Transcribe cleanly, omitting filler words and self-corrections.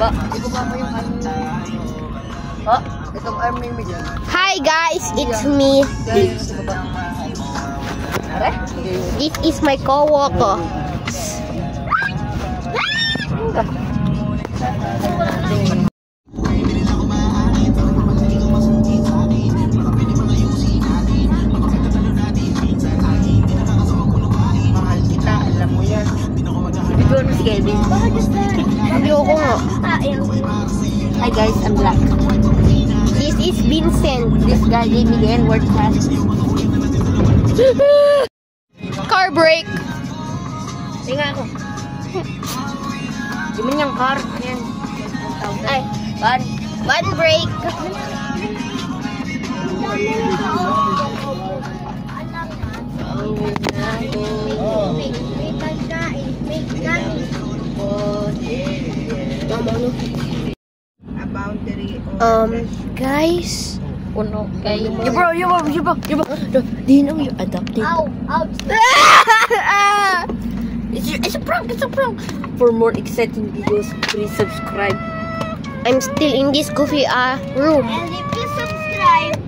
Ba, ibaba mo yung ano. Oh, itong arm na yung medyo. Hi guys, it's me. This is my coworker. Si Kelvin. Hindi ako nga. Hi guys, I'm Black. This is Vincent. This guy gave me the N-word class. Car brake. Tingnan ako. Di man yung car. Ayan. Ay, one brake. Guys. Uno. Kay Di know you're adopted. It's a prank. For more exciting videos, please subscribe. I'm still in this coffee room. And if you subscribe,